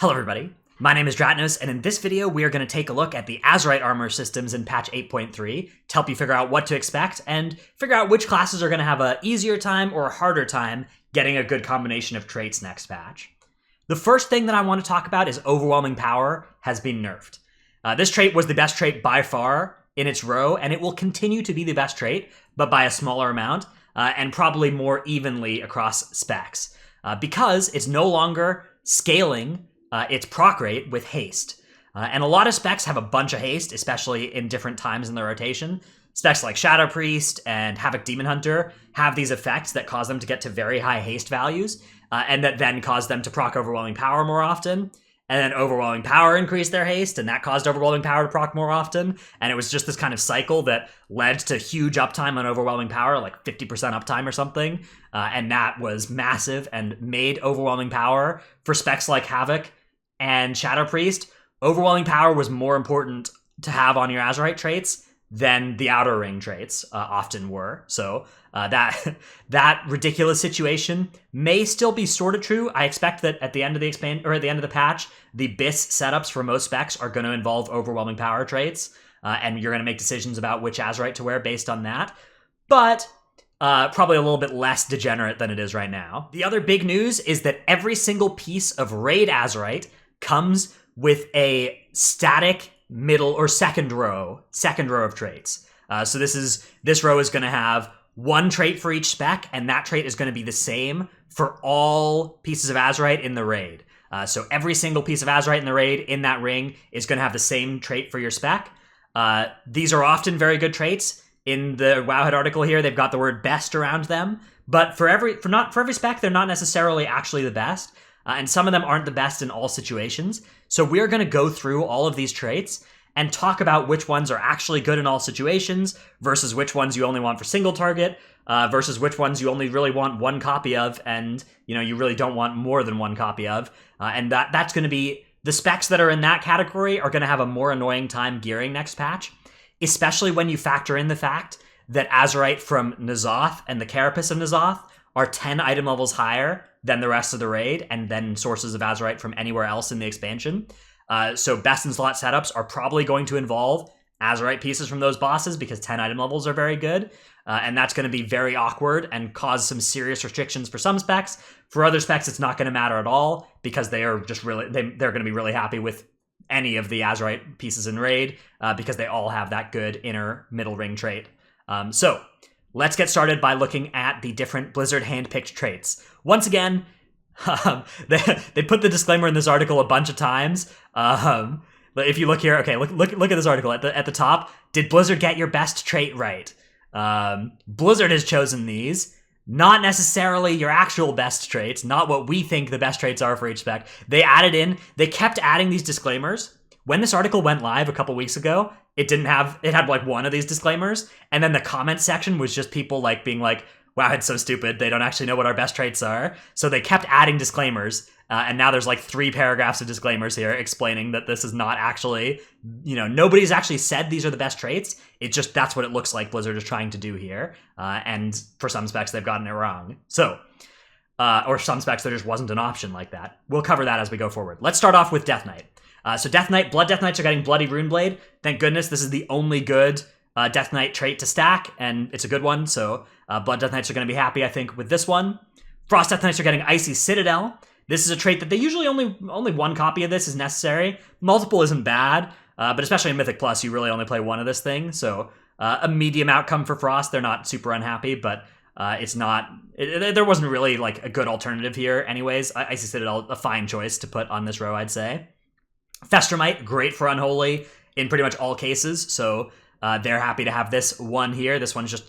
Hello everybody, my name is Dratnos, and in this video we are going to take a look at the AZERITE armor systems in patch 8.3 to help you figure out what to expect and figure out which classes are going to have an easier time or a harder time getting a good combination of traits next patch. The first thing that I want to talk about is overwhelming power has been nerfed. This trait was the best trait by far in its row, and it will continue to be the best trait, but by a smaller amount, and probably more evenly across specs, because it's no longer scaling its proc rate with haste. And a lot of specs have a bunch of haste, especially in different times in the rotation. Specs like Shadow Priest and Havoc Demon Hunter have these effects that cause them to get to very high haste values, and that then cause them to proc overwhelming power more often. And then overwhelming power increased their haste, and that caused overwhelming power to proc more often. And it was just this kind of cycle that led to huge uptime on overwhelming power, like 50% uptime or something. And that was massive and made overwhelming power for specs like Havoc and Shadow Priest. Overwhelming power was more important to have on your AZERITE traits than the outer ring traits often were. So that ridiculous situation may still be sort of true. I expect that at the end of the at the end of the patch, the BIS setups for most specs are going to involve overwhelming power traits, and you're going to make decisions about which AZERITE to wear based on that. But probably a little bit less degenerate than it is right now. The other big news is that every single piece of raid AZERITE comes with a static middle or second row of traits. So this row is going to have one trait for each spec, and that trait is going to be the same for all pieces of AZERITE in the raid. So every single piece of AZERITE in the raid in that ring is going to have the same trait for your spec. These are often very good traits. In the Wowhead article here, they've got the word best around them, but for every spec, they're not necessarily actually the best. And some of them aren't the best in all situations. So we're going to go through all of these traits and talk about which ones are actually good in all situations versus which ones you only want for single target, versus which ones you only really want one copy of and you really don't want more than one copy of. And that's going to be the specs that are in that category are going to have a more annoying time gearing next patch, especially when you factor in the fact that AZERITE from N'Zoth and the Carapace of N'Zoth are 10 item levels higher than the rest of the raid, and then sources of AZERITE from anywhere else in the expansion. So best in slot setups are probably going to involve AZERITE pieces from those bosses because 10 item levels are very good. And that's going to be very awkward and cause some serious restrictions for some specs. For other specs, it's not going to matter at all because they are just they're going to be really happy with any of the AZERITE pieces in raid because they all have that good inner middle ring trait. So let's get started by looking at the different Blizzard handpicked traits. Once again, they put the disclaimer in this article a bunch of times. But if you look here, okay, look at this article at the top. Did Blizzard get your best trait right? Blizzard has chosen these, not necessarily your actual best traits, not what we think the best traits are for each spec. They kept adding these disclaimers. When this article went live a couple weeks ago, it had like one of these disclaimers, and then the comment section was just people like being like, wow, it's so stupid, they don't actually know what our best traits are. So they kept adding disclaimers, and now there's like 3 paragraphs of disclaimers here explaining that this is not actually, nobody's actually said these are the best traits. It just, that's what it looks like Blizzard is trying to do here. And for some specs, they've gotten it wrong. So, or some specs, there just wasn't an option like that. We'll cover that as we go forward. Let's start off with Death Knight. So Blood Death Knights are getting Bloody Runeblade. Thank goodness, this is the only good Death Knight trait to stack, and it's a good one, so Blood Death Knights are going to be happy, I think, with this one. Frost Death Knights are getting Icy Citadel. This is a trait that they usually only one copy of this is necessary. Multiple isn't bad, but especially in Mythic Plus, you really only play one of this thing, so a medium outcome for Frost. They're not super unhappy, but there wasn't really like a good alternative here anyways. Icy Citadel, a fine choice to put on this row, I'd say. Festermite, great for Unholy in pretty much all cases, so they're happy to have this one here. This one's just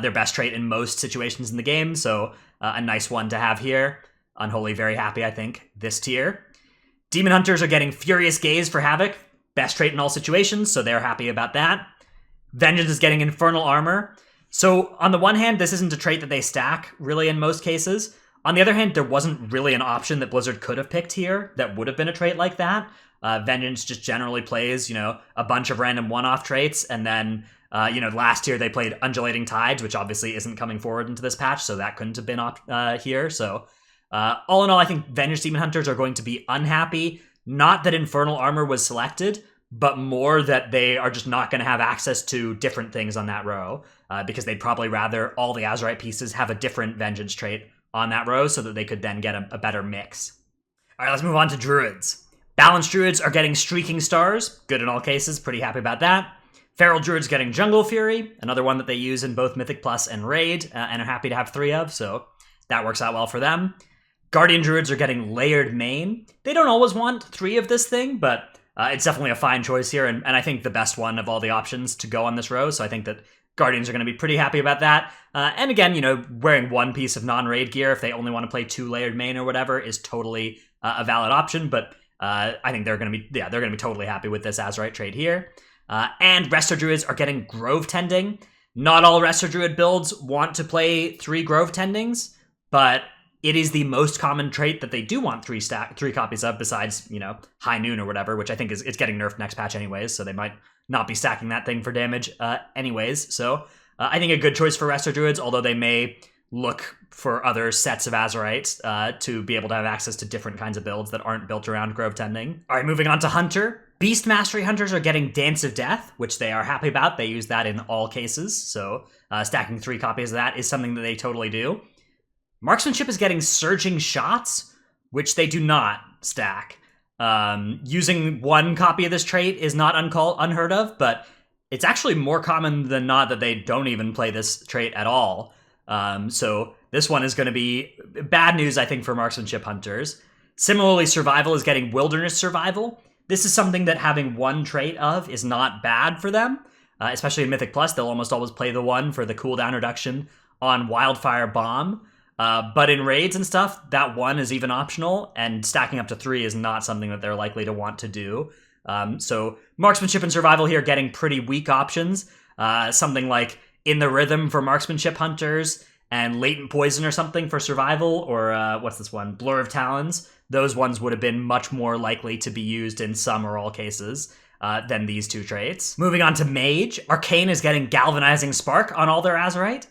their best trait in most situations in the game, so a nice one to have here. Unholy, very happy, I think, this tier. Demon Hunters are getting Furious Gaze for Havoc, best trait in all situations, so they're happy about that. Vengeance is getting Infernal Armor. So on the one hand, this isn't a trait that they stack, really, in most cases. On the other hand, there wasn't really an option that Blizzard could have picked here that would have been a trait like that. Vengeance just generally plays, a bunch of random one-off traits, and then, last year they played Undulating Tides, which obviously isn't coming forward into this patch, so that couldn't have been here. So All in all, I think Vengeance Demon Hunters are going to be unhappy. Not that Infernal Armor was selected, but more that they are just not going to have access to different things on that row, because they'd probably rather all the Azerite pieces have a different Vengeance trait on that row so that they could then get a better mix. All right, let's move on to Druids. Balanced Druids are getting Streaking Stars. Good in all cases, pretty happy about that. Feral Druids getting Jungle Fury, another one that they use in both Mythic Plus and Raid, and are happy to have 3 of, so that works out well for them. Guardian Druids are getting Layered Mane. They don't always want 3 of this thing, but it's definitely a fine choice here, and I think the best one of all the options to go on this row, so I think that Guardians are going to be pretty happy about that. And again, you know, wearing 1 piece of non-raid gear if they only want to play 2 Layered Mane or whatever is totally a valid option, but I think they're going to be totally happy with this Azerite trade here. And Resto Druids are getting Grove Tending. Not all Resto Druid builds want to play 3 Grove Tendings, but it is the most common trait that they do want 3 copies of, besides, you know, High Noon or whatever, which I think it's getting nerfed next patch anyways, so they might not be stacking that thing for damage anyways. So I think a good choice for Resto Druids, although they may look for other sets of Azerites to be able to have access to different kinds of builds that aren't built around Grove Tending. All right, moving on to Hunter. Beast Mastery Hunters are getting Dance of Death, which they are happy about. They use that in all cases, so stacking 3 copies of that is something that they totally do. Marksmanship is getting Surging Shots, which they do not stack. Using 1 copy of this trait is not unheard of, but it's actually more common than not that they don't even play this trait at all. So this one is going to be bad news, I think, for Marksmanship Hunters. Similarly, Survival is getting Wilderness Survival. This is something that having 1 trait of is not bad for them, especially in Mythic Plus. They'll almost always play the 1 for the cooldown reduction on Wildfire Bomb. But in raids and stuff, that 1 is even optional, and stacking up to 3 is not something that they're likely to want to do. So Marksmanship and Survival here getting pretty weak options. Something like In the Rhythm for Marksmanship Hunters, and Latent Poison or something for Survival, or what's this one? Blur of Talons. Those ones would have been much more likely to be used in some or all cases than these 2 traits. Moving on to Mage. Arcane is getting Galvanizing Spark on all their Azerite.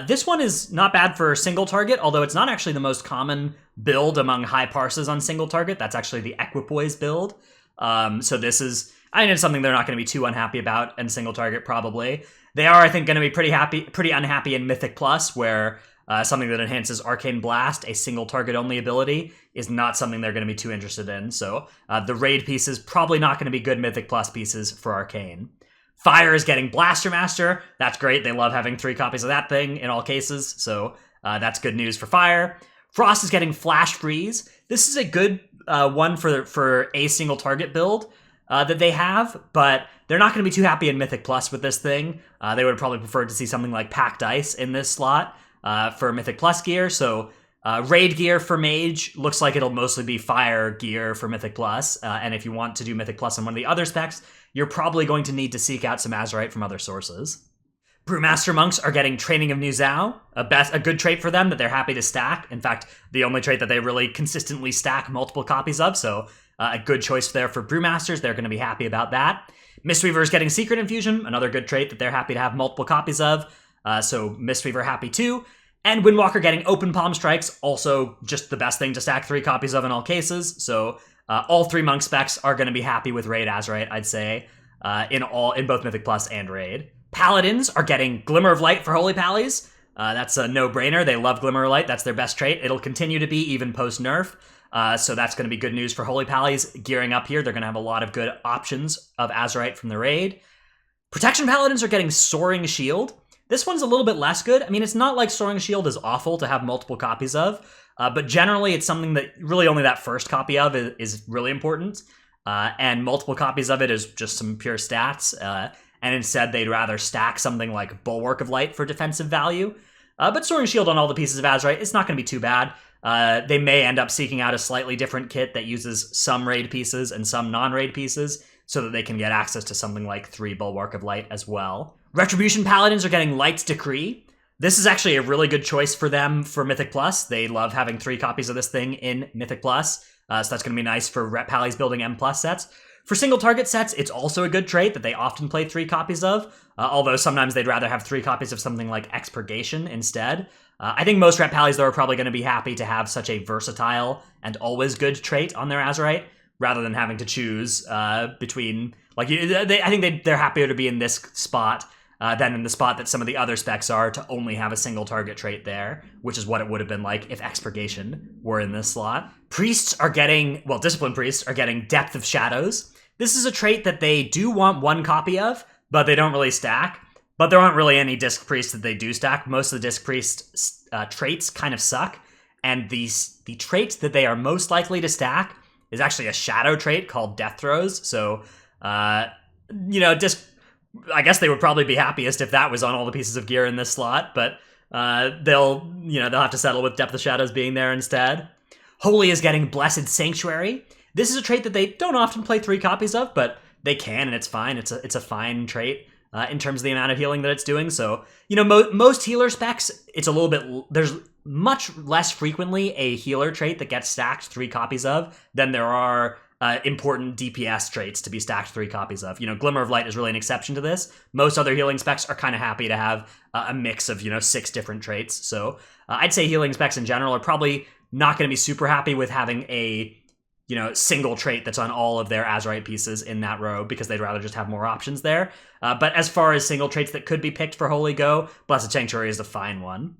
This one is not bad for single target, although it's not actually the most common build among high parses on single target. That's actually the Equipoise build. So this is, I think it's something they're not going to be too unhappy about in single target, probably. They are, I think, going to be pretty unhappy in Mythic Plus, where something that enhances Arcane Blast, a single target only ability, is not something they're going to be too interested in. So the raid pieces probably not going to be good Mythic Plus pieces for Arcane. Fire is getting Blaster Master. That's great. They love having 3 copies of that thing in all cases, so that's good news for Fire. Frost is getting Flash Freeze. This is a good one for a single target build that they have, but they're not going to be too happy in Mythic Plus with this thing. They would probably prefer to see something like Packed Ice in this slot for Mythic Plus gear, so raid gear for Mage looks like it'll mostly be Fire gear for Mythic Plus, and if you want to do Mythic Plus on one of the other specs, you're probably going to need to seek out some Azerite from other sources. Brewmaster Monks are getting Training of Nuzao, a good trait for them that they're happy to stack. In fact, the only trait that they really consistently stack multiple copies of, so a good choice there for Brewmasters. They're going to be happy about that. Mistweaver is getting Secret Infusion, another good trait that they're happy to have multiple copies of, so Mistweaver happy too. And Windwalker getting Open Palm Strikes, also just the best thing to stack 3 copies of in all cases, so all 3 monk specs are going to be happy with Raid Azerite, I'd say, in both Mythic Plus and Raid. Paladins are getting Glimmer of Light for Holy Pallies. That's a no-brainer. They love Glimmer of Light. That's their best trait. It'll continue to be even post-nerf. So that's going to be good news for Holy Pallies gearing up here. They're going to have a lot of good options of Azerite from the Raid. Protection Paladins are getting Soaring Shield. This one's a little bit less good. I mean, it's not like Soaring Shield is awful to have multiple copies of, but generally it's something that really only that first copy of is really important, and multiple copies of it is just some pure stats, and instead they'd rather stack something like Bulwark of Light for defensive value. But Soaring Shield on all the pieces of Azerite, it's not going to be too bad. They may end up seeking out a slightly different kit that uses some raid pieces and some non-raid pieces, so that they can get access to something like 3 Bulwark of Light as well. Retribution Paladins are getting Light's Decree. This is actually a really good choice for them for Mythic Plus. They love having 3 copies of this thing in Mythic Plus. So that's going to be nice for rep pallies building M+ sets. For single target sets, it's also a good trait that they often play 3 copies of, although sometimes they'd rather have 3 copies of something like Expurgation instead. I think most rep pallies, though, are probably going to be happy to have such a versatile and always good trait on their Azerite, rather than having to choose between... Like, I think they're happier to be in this spot than in the spot that some of the other specs are to only have a single target trait there, which is what it would have been like if Expurgation were in this slot. Priests are getting... Well, Discipline Priests are getting Depth of Shadows. This is a trait that they do want 1 copy of, but they don't really stack. But there aren't really any Disc Priests that they do stack. Most of the Disc Priest traits kind of suck, and the trait that they are most likely to stack is actually a shadow trait called Death Throes. So, I guess they would probably be happiest if that was on all the pieces of gear in this slot, but they'll have to settle with Depth of Shadows being there instead. Holy is getting Blessed Sanctuary. This is a trait that they don't often play 3 copies of, but they can, and it's fine. It's a fine trait in terms of the amount of healing that it's doing. So, most healer specs, it's a little bit... There's much less frequently a healer trait that gets stacked 3 copies of than there are important DPS traits to be stacked 3 copies of. Glimmer of Light is really an exception to this. Most other healing specs are kind of happy to have a mix of, 6 different traits. So I'd say healing specs in general are probably not going to be super happy with having a single trait that's on all of their Azerite pieces in that row, because they'd rather just have more options there. But as far as single traits that could be picked for Holy go, Blessed Sanctuary is a fine one.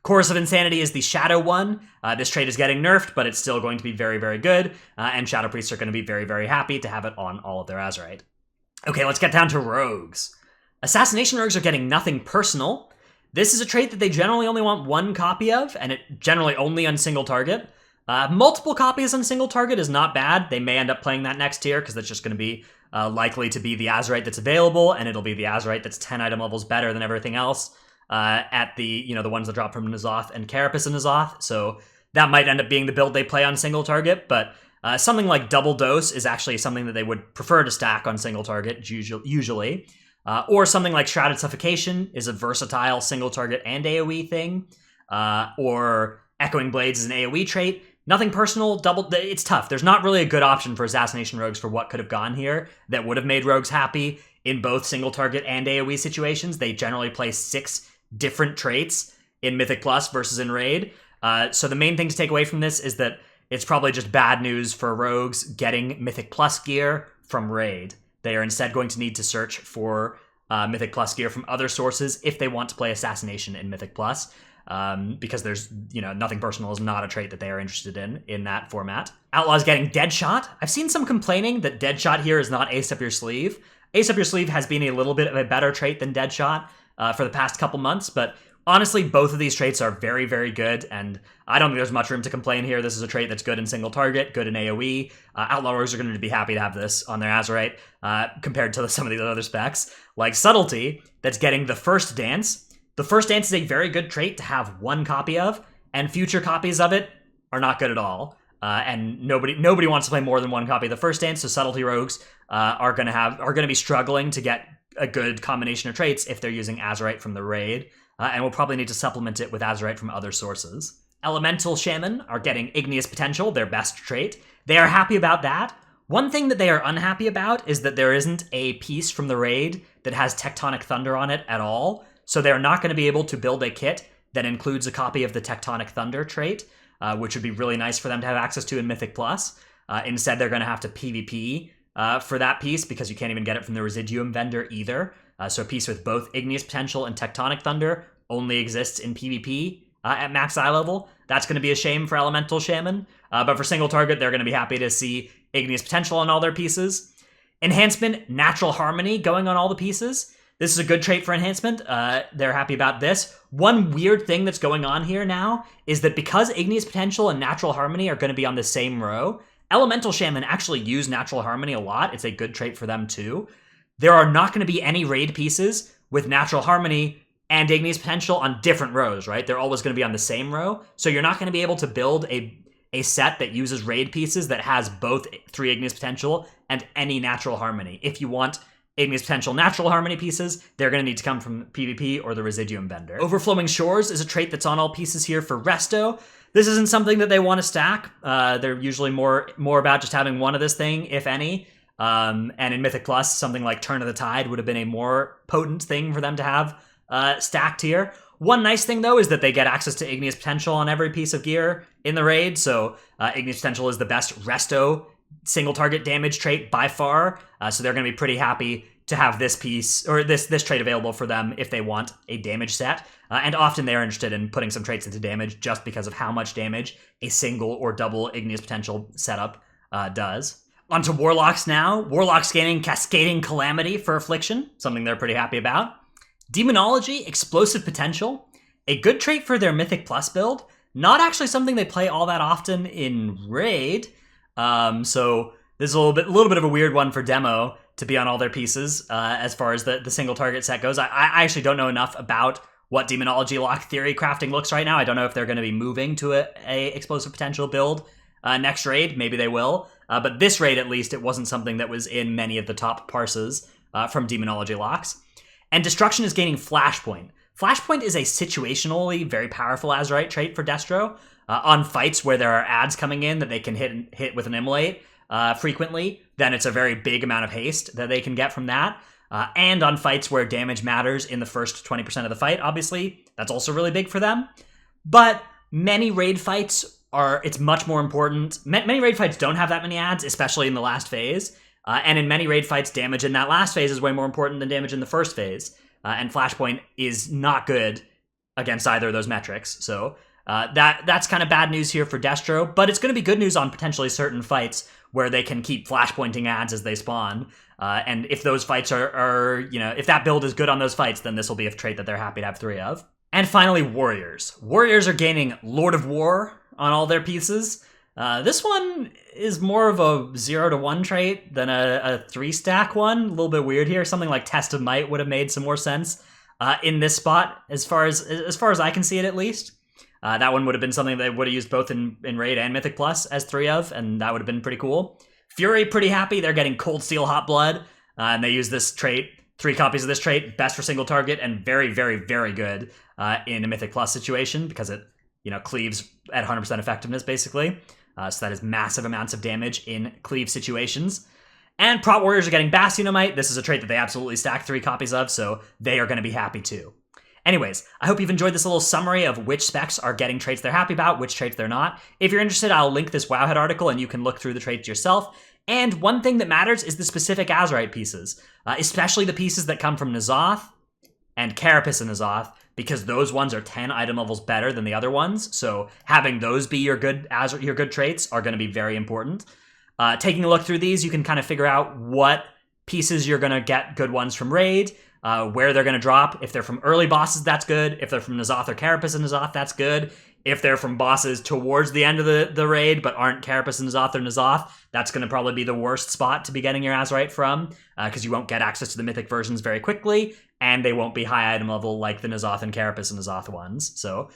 Chorus of Insanity is the Shadow one. This trait is getting nerfed, but it's still going to be very, very good, and Shadow Priests are going to be very, very happy to have it on all of their Azerite. Okay, let's get down to Rogues. Assassination Rogues are getting Nothing Personal. This is a trait that they generally only want 1 copy of, and it generally only on single target. Multiple copies on single target is not bad. They may end up playing that next tier, because that's just going to be likely to be the Azerite that's available, and it'll be the Azerite that's 10 item levels better than everything else at the ones that drop from N'Zoth and Carapace and N'Zoth. So that might end up being the build they play on single target, but something like Double Dose is actually something that they would prefer to stack on single target, usually. Or something like Shrouded Suffocation is a versatile single target and AoE thing. Or Echoing Blades is an AoE trait. Nothing Personal, it's tough. There's not really a good option for Assassination Rogues for what could have gone here that would have made Rogues happy in both single target and AoE situations. They generally play 6 different traits in Mythic Plus versus in Raid. So the main thing to take away from this is that it's probably just bad news for Rogues getting Mythic Plus gear from Raid. They are instead going to need to search for Mythic Plus gear from other sources if they want to play Assassination in Mythic Plus. Because there's, Nothing Personal is not a trait that they are interested in that format. Outlaw's getting Deadshot. I've seen some complaining that Deadshot here is not Ace Up Your Sleeve. Ace Up Your Sleeve has been a little bit of a better trait than Deadshot for the past couple months, but honestly, both of these traits are very, very good, and I don't think there's much room to complain here. This is a trait that's good in single target, good in AoE. Outlaw Rogues are going to be happy to have this on their Azerite compared to some of the other specs, like Subtlety, that's getting the First Dance. The First Dance is a very good trait to have 1 copy of, and future copies of it are not good at all. And nobody wants to play more than 1 copy of the First Dance, so Subtlety Rogues are going to be struggling to get a good combination of traits if they're using Azerite from the Raid, and we'll probably need to supplement it with Azerite from other sources. Elemental Shaman are getting Igneous Potential, their best trait. They are happy about that. One thing that they are unhappy about is that there isn't a piece from the Raid that has Tectonic Thunder on it at all, so they're not going to be able to build a kit that includes a copy of the Tectonic Thunder trait, which would be really nice for them to have access to in Mythic Plus. Instead, they're going to have to PvP for that piece, because you can't even get it from the Residuum vendor either. So a piece with both Igneous Potential and Tectonic Thunder only exists in PvP at max eye level. That's going to be a shame for Elemental Shaman. But for single target, they're going to be happy to see Igneous Potential on all their pieces. Enhancement, Natural Harmony going on all the pieces. This is a good trait for enhancement. They're happy about this. One weird thing that's going on here now is that because Igneous Potential and Natural Harmony are going to be on the same row, Elemental Shaman actually use Natural Harmony a lot. It's a good trait for them too. There are not going to be any Raid pieces with Natural Harmony and Igneous Potential on different rows, right? They're always going to be on the same row. So you're not going to be able to build a set that uses Raid pieces that has both 3 Igneous Potential and any Natural Harmony. If you want Igneous Potential Natural Harmony pieces, they're going to need to come from PvP or the Residuum vendor. Overflowing Shores is a trait that's on all pieces here for Resto. This isn't something that they want to stack. They're usually more about just having one of this thing, if any. And in Mythic Plus, something like Turn of the Tide would have been a more potent thing for them to have stacked here. One nice thing, though, is that they get access to Igneous Potential on every piece of gear in the raid. So Igneous Potential is the best resto single target damage trait by far. So they're going to be pretty happy to have this piece, or this trait available for them if they want a damage set. And often they're interested in putting some traits into damage just because of how much damage a single or double Igneous Potential setup does. Onto Warlocks now. Warlocks gaining Cascading Calamity for Affliction, something they're pretty happy about. Demonology, Explosive Potential, a good trait for their Mythic Plus build. Not actually something they play all that often in Raid. So this is a little bit of a weird one for demo to be on all their pieces as far as the single target set goes. I actually don't know enough about what Demonology Lock Theory crafting looks right now. I don't know if they're going to be moving to a Explosive Potential build next raid. Maybe they will. But this raid, at least, it wasn't something that was in many of the top parses from Demonology Locks. And Destruction is gaining Flashpoint. Flashpoint is a situationally very powerful Azerite trait for Destro. On fights where there are adds coming in that they can hit with an Immolate frequently, then it's a very big amount of haste that they can get from that. And on fights where damage matters in the first 20% of the fight, obviously, that's also really big for them. But many raid fights it's much more important. Many raid fights don't have that many adds, especially in the last phase. And in many raid fights, damage in that last phase is way more important than damage in the first phase. And Flashpoint is not good against either of those metrics. So that's kind of bad news here for Destro, but it's going to be good news on potentially certain fights where they can keep Flashpointing adds as they spawn. And if those fights are, if that build is good on those fights, then this will be a trait that they're happy to have 3 of. And finally, Warriors. Warriors are gaining Lord of War on all their pieces. This one is more of a 0 to 1 trait than a 3-stack one. A little bit weird here. Something like Test of Might would have made some more sense in this spot, as far as I can see it, at least. That one would have been something they would have used both in Raid and Mythic Plus as 3 of, and that would have been pretty cool. Fury, pretty happy. They're getting Cold Steel Hot Blood, and they use this trait, 3 copies of this trait, best for single target, and very, very, very good in a Mythic Plus situation, because it, cleaves at 100% effectiveness, basically. So that is massive amounts of damage in cleave situations. And Prot Warriors are getting Bastionomite. This is a trait that they absolutely stack 3 copies of, so they are going to be happy too. Anyways, I hope you've enjoyed this little summary of which specs are getting traits they're happy about, which traits they're not. If you're interested, I'll link this Wowhead article and you can look through the traits yourself. And one thing that matters is the specific Azerite pieces, especially the pieces that come from N'Zoth and Carapace and N'Zoth, because those ones are 10 item levels better than the other ones. So having those be your good traits are going to be very important. Taking a look through these, you can kind of figure out what pieces you're going to get good ones from Raid, where they're going to drop. If they're from early bosses, that's good. If they're from N'Zoth or Carapace and N'Zoth, that's good. If they're from bosses towards the end of the raid, but aren't Carapace and N'Zoth or N'Zoth, that's going to probably be the worst spot to be getting your Azerite from, because you won't get access to the mythic versions very quickly, and they won't be high item level like the N'Zoth and Carapace and N'Zoth ones. So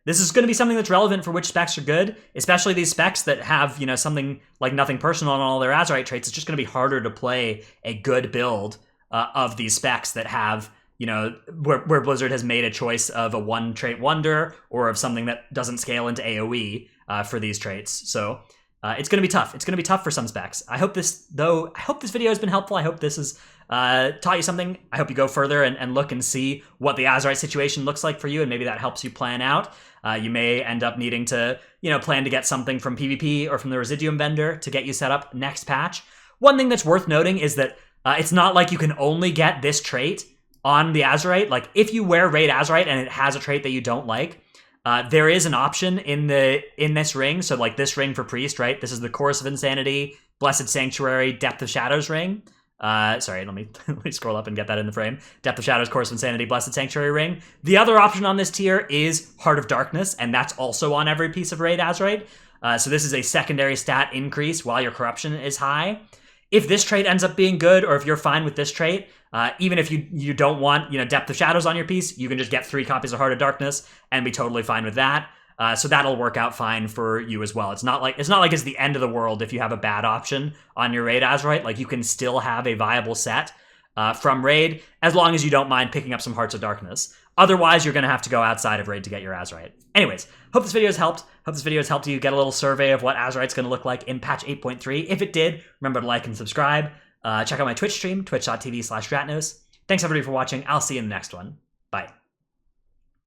this is going to be something that's relevant for which specs are good, especially these specs that have, something like Nothing Personal on all their Azerite traits. It's just going to be harder to play a good build of these specs that have, where Blizzard has made a choice of a 1-trait wonder or of something that doesn't scale into AoE for these traits. So it's going to be tough. It's going to be tough for some specs. I hope this video has been helpful. I hope this has taught you something. I hope you go further and look and see what the Azerite situation looks like for you, and maybe that helps you plan out. You may end up needing to, plan to get something from PvP or from the Residuum vendor to get you set up next patch. One thing that's worth noting is that it's not like you can only get this trait on the Azerite. Like, if you wear Raid Azerite and it has a trait that you don't like, there is an option in this ring. So like this ring for Priest, right? This is the Chorus of Insanity, Blessed Sanctuary, Depth of Shadows ring. Sorry, let me scroll up and get that in the frame. Depth of Shadows, Chorus of Insanity, Blessed Sanctuary ring. The other option on this tier is Heart of Darkness, and that's also on every piece of Raid Azerite. So this is a secondary stat increase while your corruption is high. If this trait ends up being good, or if you're fine with this trait, even if you don't want Depth of Shadows on your piece, you can just get 3 copies of Heart of Darkness and be totally fine with that. So that'll work out fine for you as well. It's not like it's the end of the world if you have a bad option on your Raid Azerite. Like, you can still have a viable set from Raid, as long as you don't mind picking up some Hearts of Darkness. Otherwise, you're going to have to go outside of raid to get your Azerite. Anyways, hope this video has helped. Hope this video has helped you get a little survey of what Azerite's going to look like in patch 8.3. If it did, remember to like and subscribe. Check out my Twitch stream, twitch.tv/Dratnos. Thanks everybody for watching. I'll see you in the next one. Bye.